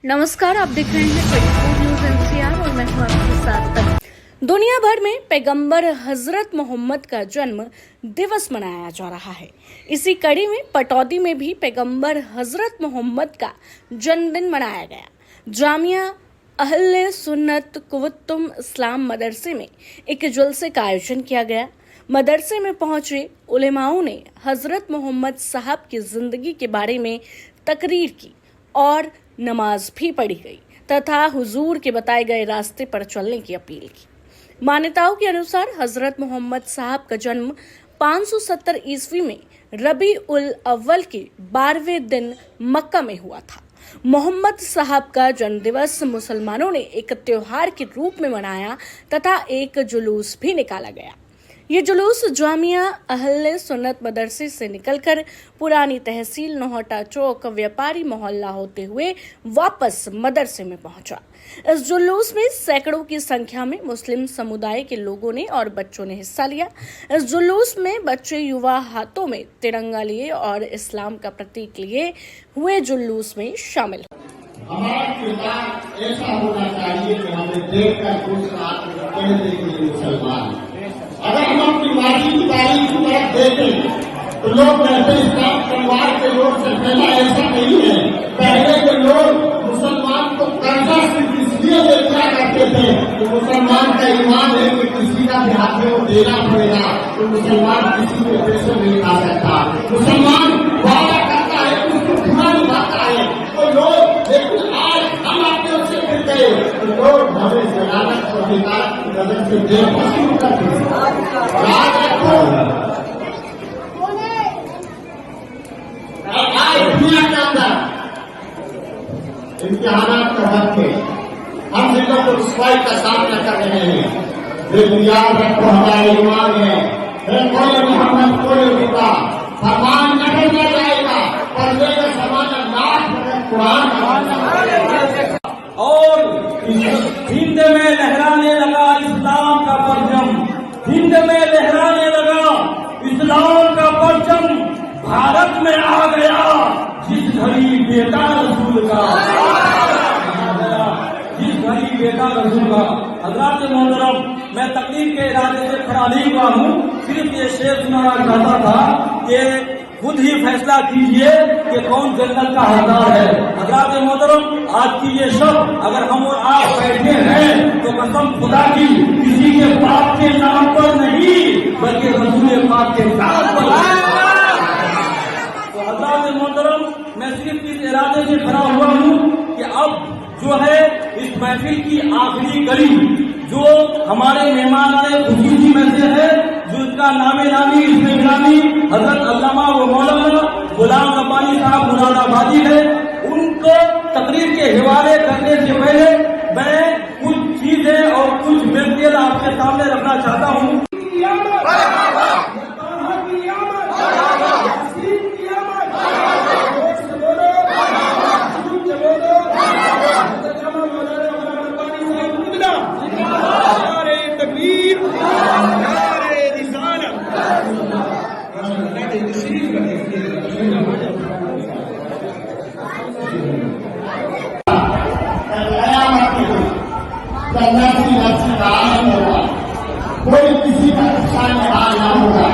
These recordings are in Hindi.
नमस्कार, आप देख रहे हैं 24 न्यूज एनसीआर और मैं हूं आपके साथ तन्वी। दुनिया भर में पैगंबर हजरत मोहम्मद का जन्म दिवस मनाया जा रहा है। इसी कड़ी में पटौदी में भी पैगंबर हजरत मोहम्मद का जन्मदिन मनाया गया। जामिया अहले सुन्नत कुव्वतुल इस्लाम मदरसे में एक जुलसे का आयोजन किया गया। मदरसे में पहुंचे उलेमाओं ने हजरत मोहम्मद साहब की जिंदगी के बारे में तकरीर की और नमाज भी पढ़ी गई तथा हुजूर के बताए गए रास्ते पर चलने की अपील की। मान्यताओं के अनुसार हजरत मोहम्मद साहब का जन्म 570 ईस्वी में रबी उल अव्वल के 12वें दिन मक्का में हुआ था। मोहम्मद साहब का जन्म दिवस मुसलमानों ने एक त्योहार के रूप में मनाया तथा एक जुलूस भी निकाला गया। ये जुलूस जामिया अहले सुन्नत मदरसे से निकलकर पुरानी तहसील नौहटा चौक व्यापारी मोहल्ला होते हुए वापस मदरसे में पहुंचा। इस जुलूस में सैकड़ों की संख्या में मुस्लिम समुदाय के लोगों ने और बच्चों ने हिस्सा लिया। इस जुलूस में बच्चे युवा हाथों में तिरंगा लिए और इस्लाम का प्रतीक लिए हुए जुलूस में शामिल हुए। हमारा किरदार ऐसा होना चाहिए कि हमें देखकर दूसरा कह दे कि मुसलमान। अगर हम अपनी माटी की तारीख की तरफ देखें तो लोग कहते हैं इस्लाम परिवार के लोग से पहला ऐसा नहीं है। पहले के लोग मुसलमान को कर्जा सिर्फ इसलिए दिया करते थे कि मुसलमान का ईमान है कि किसी का भी हाथ में वो देना पड़ेगा, तो मुसलमान किसी के पैसे नहीं खा सकता। मुसलमान वादा करता है कि उसको पूरा निभाता है। तो लोग, लेकिन आज हम अपने उससे फिर गए तो लोग हमें जलालत और निकालत की नजर से देखना शुरू कर दिए। याद रखो, आज दुनिया के अंदर इम्तिहानात का वक्त है। हम जिलों को रुसवाई का सामना कर रहे हैं, लेकिन याद रखो हमारे ईमान है कोई मोहम्मद कोई होगा फरमान नहीं दिया जाएगा, पर्दे का समान लाख कुरान और हिंद में लहराने लगा इस्लाम का परचम, हिंद में लहराने लगा इस्लाम का परचम, भारत में आ गया जिस घड़ी बेटा रसूल का, जिस घड़ी बेटा रसूल का। हज़रात मोहतरम, मैं तकरीर के इरादे से खड़ा नहीं हुआ हूँ, सिर्फ ये शेर सुनाना चाहता था कि खुद ही फैसला कीजिए कि कौन जन्नत का हकदार है। हज़रात मोहतरम, आज की ये शब अगर हम और आप बैठे हैं तो कसम खुदा की किसी के बाप के नाम पर नहीं बल्कि रसूल पाक के नाम पर। तो हज़रात मोहतरम, मैं सिर्फ इस इरादे से खड़ा हुआ हूँ कि अब जो है इस महफिल की आखिरी कड़ी जो हमारे मेहमान आने खुशी में से है, जो इसका नामे नामी इसमें गिरामी हजरत अल्लामा व मौलाना गुलाम रब्बानी साहब मुरादाबादी है, उनको तकरीर के हवाले करने से पहले मैं कुछ चीजें और कुछ व्यक्तिगत आपके सामने रखना चाहता हूँ। कोई किसी का नुकसान ना होगा।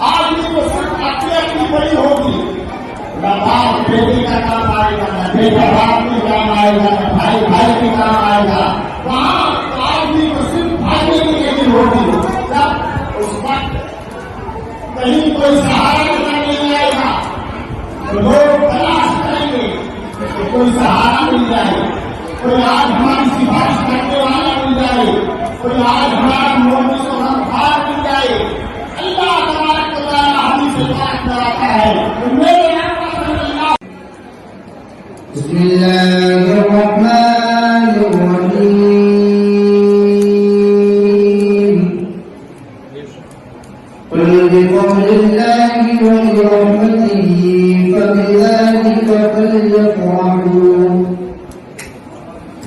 आदमी को सिर्फ अपनी बड़ी होगी, न बाप बेटी का काम आएगा, न बेटा बाप के काम आएगा, न भाई भाई के काम आएगा। वहाँ आदमी को सिर्फ भागने की लेनी होगी। जब उस वक्त कहीं कोई सहारा नजर नहीं आएगा तो लोग तलाश करेंगे कि कोई सहारा मिल जाए, कोई आज हमारी सिफारिश करने वाला मिल जाए, कोई आज हमारा मोदी को हम भार मिल जाए। अल्लाह तबारक व तआला हमें से बात कराता है तो मेरे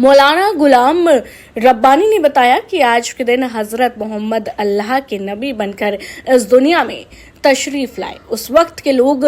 मौलाना गुलाम रब्बानी ने बताया कि आज के दिन हजरत मोहम्मद अल्लाह के नबी बनकर इस दुनिया में तशरीफ लाए। उस वक्त के लोग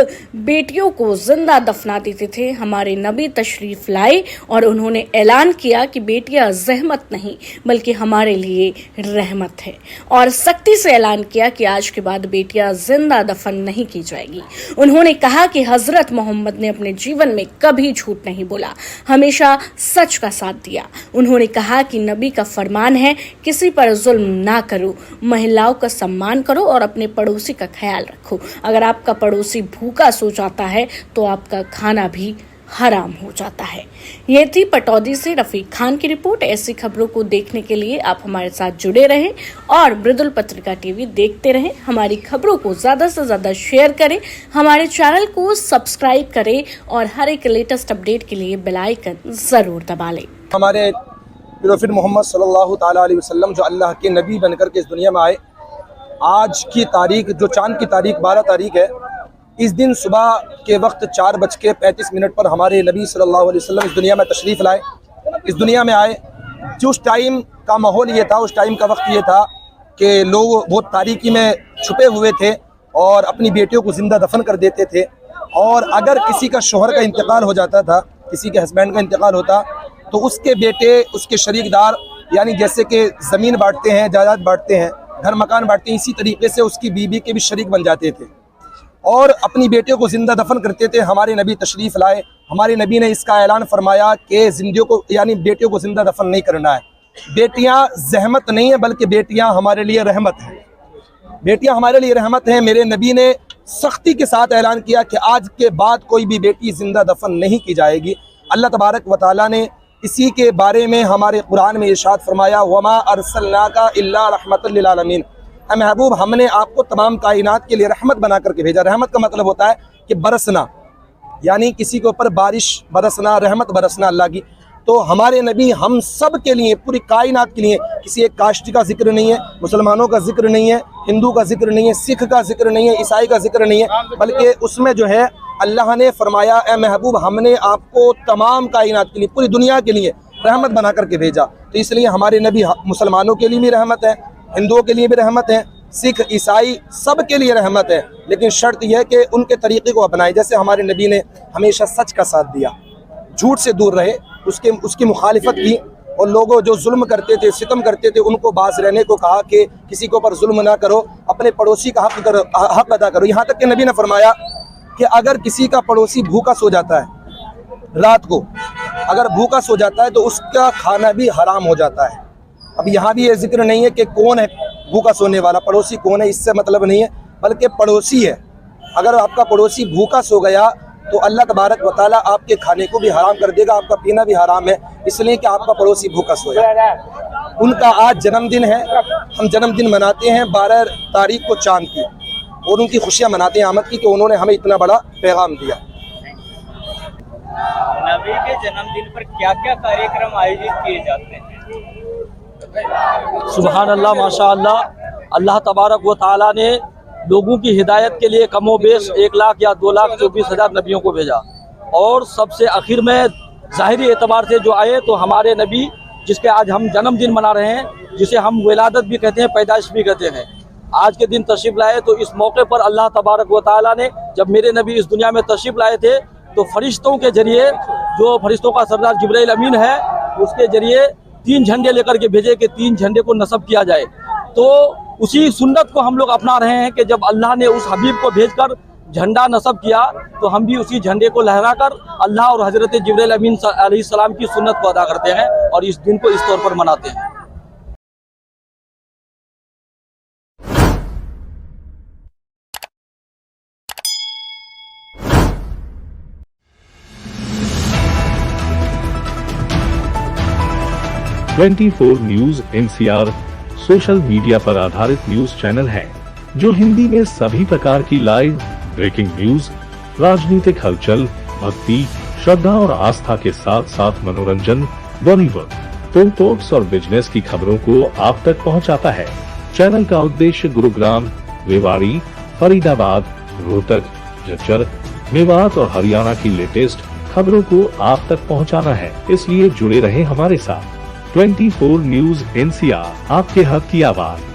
बेटियों को जिंदा दफना देते थे। हमारे नबी तशरीफ लाए और उन्होंने ऐलान किया कि बेटियां जहमत नहीं बल्कि हमारे लिए रहमत है, और सख्ती से ऐलान किया कि आज के बाद बेटियां जिंदा दफन नहीं की जाएगी। उन्होंने कहा कि हजरत मोहम्मद ने अपने जीवन में कभी झूठ नहीं बोला, हमेशा सच का साथ दिया। उन्होंने कहा कि नबी का फरमान है, किसी पर जुल्म ना करो, महिलाओं का सम्मान करो और अपने पड़ोसी का ख्याल रखो। अगर आपका पड़ोसी भूखा सो जाता है तो आपका खाना भी हराम हो जाता है। ये थी पटौदी से रफीक खान की रिपोर्ट। ऐसी खबरों को देखने के लिए आप हमारे साथ जुड़े रहें और मृदुल पत्रिका टीवी देखते रहें। हमारी खबरों को ज्यादा से ज्यादा शेयर करें, हमारे चैनल को सब्सक्राइब करें और हर एक लेटेस्ट अपडेट के लिए बेल आइकन जरूर दबा लें। हमारे प्रोफेट मोहम्मद सल्लल्लाहु ताला अलैहि वसल्लम जो अल्लाह के नबी बनकर के इस दुनिया में आए, आज की तारीख जो चांद की तारीख 12 तारीख है, इस दिन सुबह के वक्त 4:35 पर हमारे नबी सल्लल्लाहु अलैहि वसल्लम इस दुनिया में तशरीफ़ लाए, इस दुनिया में आए। जो उस टाइम का माहौल ये था, उस टाइम का वक्त ये था कि लोग बहुत तारीकी में छुपे हुए थे और अपनी बेटियों को ज़िंदा दफन कर देते थे। और अगर किसी का शोहर का इंतकाल हो जाता था, किसी के हस्बैंड का इंतकाल होता, तो उसके बेटे, उसके शरीकदार, यानी जैसे कि ज़मीन बांटते हैं, जायदाद बांटते हैं, घर मकान बांटते हैं, इसी तरीके से उसकी बीवी के भी शरीक बन जाते थे और अपनी बेटियों को जिंदा दफन करते थे। हमारे नबी तशरीफ़ लाए, हमारे नबी ने इसका ऐलान फरमाया कि जिंदगियों को यानी बेटियों को जिंदा दफन नहीं करना है। बेटियां जहमत नहीं है बल्कि बेटियां हमारे लिए रहमत हैं, बेटियां हमारे लिए रहमत हैं। मेरे नबी ने सख्ती के साथ ऐलान किया कि आज के बाद कोई भी बेटी जिंदा दफन नहीं की जाएगी। अल्लाह तबारक व तआला ने इसी के बारे में हमारे कुरान में इरशाद फरमाया, वमा अरसलनाका इल्ला रहमतल लिल आलमीन, ऐ महबूब हमने आपको तमाम कायनात के लिए रहमत बना करके भेजा। रहमत का मतलब होता है कि बरसना, यानी किसी के ऊपर बारिश बरसना, रहमत बरसना अल्लाह की। तो हमारे नबी हम सब के लिए, पूरी कायनात के लिए, किसी एक कास्ट का जिक्र नहीं है, मुसलमानों का जिक्र नहीं है, हिंदू का जिक्र नहीं है, सिख का जिक्र नहीं है, ईसाई का जिक्र नहीं है, बल्कि उसमें जो है अल्लाह ने फरमाया, ए महबूब हमने आपको तमाम कायनात के लिए, पूरी दुनिया के लिए रहमत बना करके भेजा। तो इसलिए हमारे नबी मुसलमानों के लिए भी रहमत है, हिंदुओं के लिए भी रहमत है, सिख ईसाई सब के लिए रहमत है। लेकिन शर्त यह है कि उनके तरीक़े को अपनाएं। जैसे हमारे नबी ने हमेशा सच का साथ दिया, झूठ से दूर रहे, उसकी मुखालिफत की, और लोगों जो जुल्म करते थे, सितम करते थे, उनको बाज रहने को कहा कि किसी के ऊपर जुल्म ना करो, अपने पड़ोसी का हक अदा करो। यहाँ तक कि नबी ने फरमाया कि अगर किसी का पड़ोसी भूखा सो जाता है, रात को अगर भूखा सो जाता है तो उसका खाना भी हराम हो जाता है। अब यहाँ भी ये जिक्र नहीं है कि कौन है भूखा सोने वाला, पड़ोसी कौन है, इससे मतलब नहीं है, बल्कि पड़ोसी है। अगर आपका पड़ोसी भूखा सो गया तो अल्लाह तबारक व तआला आपके खाने को भी हराम कर देगा, आपका पीना भी हराम है, इसलिए कि आपका पड़ोसी भूखा सोया। उनका आज जन्मदिन है, हम जन्मदिन मनाते हैं 12 तारीख को चांद की, और उनकी खुशियाँ मनाते हैं आमद की कि उन्होंने हमें इतना बड़ा पैगाम दिया। नबी के जन्मदिन पर क्या क्या कार्यक्रम आयोजित किए जाते हैं? सुभान अल्लाह, माशा अल्लाह। अल्लाह तबारक व तआला ने लोगों की हिदायत के लिए कमो बेश 1 लाख या 2,24,000 नबियों को भेजा, और सबसे आखिर में ज़ाहिरी एतबार से जो आए तो हमारे नबी, जिसके आज हम जन्मदिन मना रहे हैं, जिसे हम विलादत भी कहते हैं, पैदाइश भी कहते हैं, आज के दिन तशरीफ़ लाए। तो इस मौके पर अल्लाह तबारक व तआला ने, जब मेरे नबी इस दुनिया में तशरीफ़ लाए थे, तो फरिश्तों के जरिए, जो फरिश्तों का सरदार जिब्राइल अमीन है, उसके जरिए 3 झंडे लेकर के भेजे कि 3 झंडे को नस्ब किया जाए। तो उसी सुन्नत को हम लोग अपना रहे हैं कि जब अल्लाह ने उस हबीब को भेजकर झंडा नस्ब किया, तो हम भी उसी झंडे को लहराकर अल्लाह और हज़रत जिब्राइल अमीन अलैहिस्सलाम की सुन्नत को अदा करते हैं और इस दिन को इस तौर पर मनाते हैं। 24 न्यूज NCR सोशल मीडिया पर आधारित न्यूज चैनल है जो हिंदी में सभी प्रकार की लाइव ब्रेकिंग न्यूज, राजनीतिक हलचल, भक्ति, श्रद्धा और आस्था के साथ साथ मनोरंजन, बॉलीवुड, फिल्म टॉक्स और बिजनेस की खबरों को आप तक पहुंचाता है। चैनल का उद्देश्य गुरुग्राम, रेवाड़ी, फरीदाबाद, रोहतक, झज्जर, मेवात और हरियाणा की लेटेस्ट खबरों को आप तक पहुंचाना है। इसलिए जुड़े रहे हमारे साथ। 24 न्यूज NCR, आपके हक की आवाज।